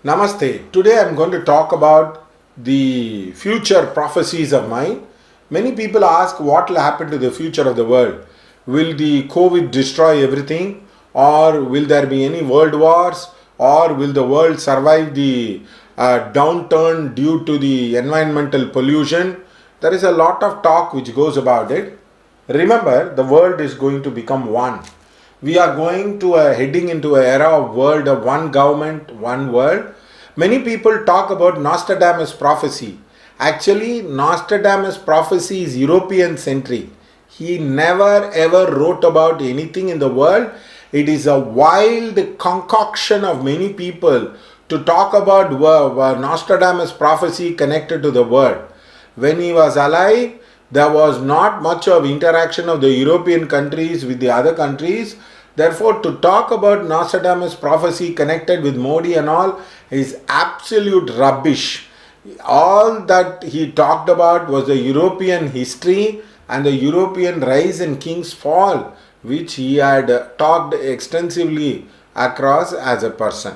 Namaste. Today I'm going to talk about the future prophecies of mine. Many people ask what will happen to the future of the world. Will the COVID destroy everything? Or will there be any world wars? Or will the world survive the downturn due to the environmental pollution? There is a lot of talk which goes about it. Remember, the world is going to become one. We are going to heading into an era of world of one government, one world. Many people talk about Nostradamus prophecy. Actually, Nostradamus prophecy is European centric. He never ever wrote about anything in the world. It is a wild concoction of many people to talk about Nostradamus prophecy connected to the world. When he was alive, there was not much of interaction of the European countries with the other countries. Therefore, to talk about Nostradamus prophecy connected with Modi and all is absolute rubbish. All that he talked about was the European history and the European rise and king's fall, which he had talked extensively across as a person.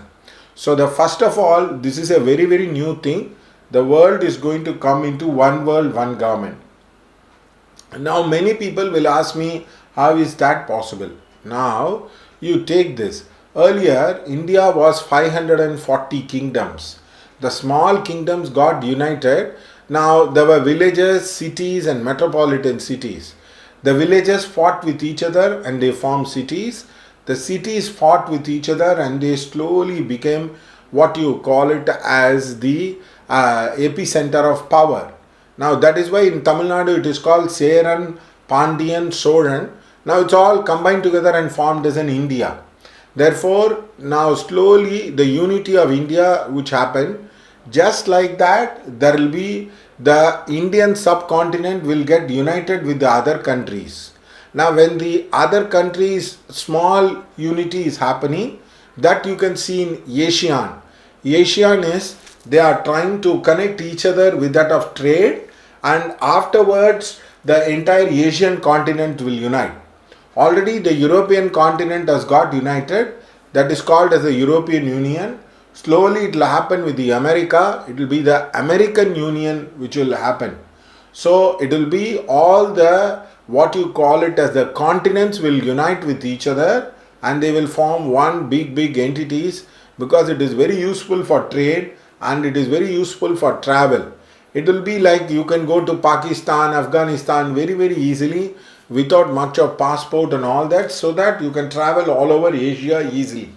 So, the first of all, this is a very, very new thing. The world is going to come into one world, one government. Now, many people will ask me, how is that possible? Now, you take this. Earlier, India was 540 kingdoms. The small kingdoms got united. Now, there were villages, cities, and metropolitan cities. The villages fought with each other and they formed cities. The cities fought with each other and they slowly became what you call it as the epicenter of power. Now that is why in Tamil Nadu it is called Seran, Pandian, Soran. Now it's all combined together and formed as an India. Therefore, now slowly the unity of India which happened, just like that there will be the Indian subcontinent will get united with the other countries. Now when the other countries small unity is happening, that you can see in ASEAN. ASEAN is they are trying to connect each other with that of trade, and afterwards the entire Asian continent will unite. Already the European continent has got united, that is called as the European Union. Slowly it will happen with the America, it will be the American Union which will happen. So it will be all the what you call it as the continents will unite with each other and they will form one big entities, because it is very useful for trade and it is very useful for travel. It will be like you can go to Pakistan, Afghanistan very easily without much of passport and all that, so that you can travel all over Asia easily.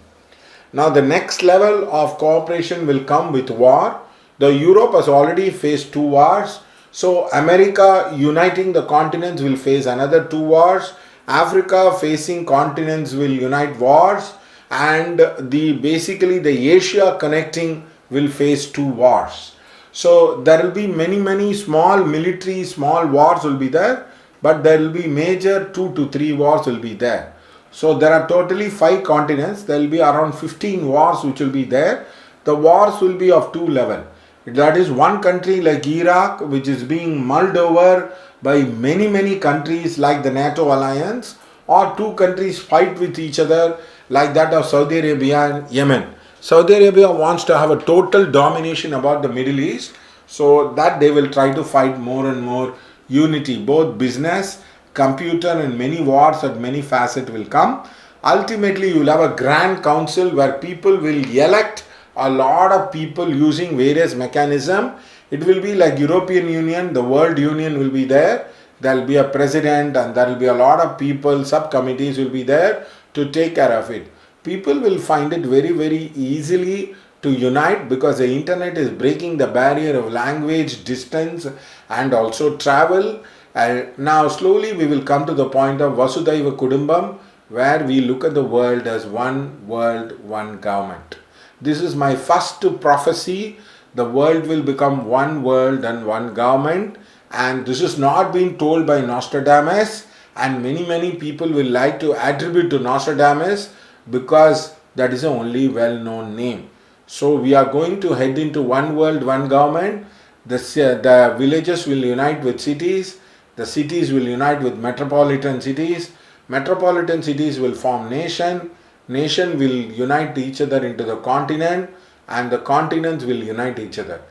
Now the next level of cooperation will come with war. The Europe has already faced two wars. So America uniting the continents will face another two wars. Africa facing continents will unite wars, and the basically the Asia connecting will face two wars. So there will be many small military small wars will be there, but there will be major 2 to 3 wars will be there. So there are totally 5 continents. There will be around 15 wars which will be there. The wars will be of two level. That is one country like Iraq, which is being mulled over by many countries like the NATO alliance, or two countries fight with each other like that of Saudi Arabia and Yemen. Saudi Arabia wants to have a total domination about the Middle East, so that they will try to fight more and more unity. Both business, computer and many wars at many facets will come. Ultimately, you will have a grand council where people will elect a lot of people using various mechanism. It will be like European Union, the World Union will be there. There will be a president and there will be a lot of people, subcommittees will be there to take care of it. People will find it very easily to unite, because the internet is breaking the barrier of language, distance and also travel. And now slowly we will come to the point of Vasudhaiva Kudumbam, where we look at the world as one world, one government. This is my first prophecy. The world will become one world and one government, and this is not being told by Nostradamus, and many people will like to attribute to Nostradamus because that is the only well-known name. So we are going to head into one world, one government. The villages will unite with cities. The cities will unite with metropolitan cities. Metropolitan cities will form nation. Nation will unite each other into the continent. and the continents will unite each other.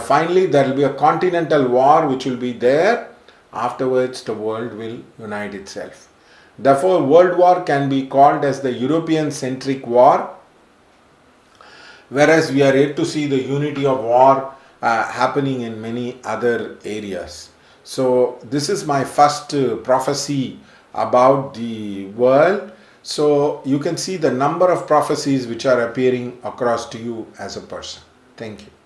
Finally, there will be a continental war which will be there. Afterwards, the world will unite itself. Therefore, World War can be called as the European-centric war, whereas we are yet to see the unity of war happening in many other areas. So this is my first prophecy about the world. So you can see the number of prophecies which are appearing across to you as a person. Thank you.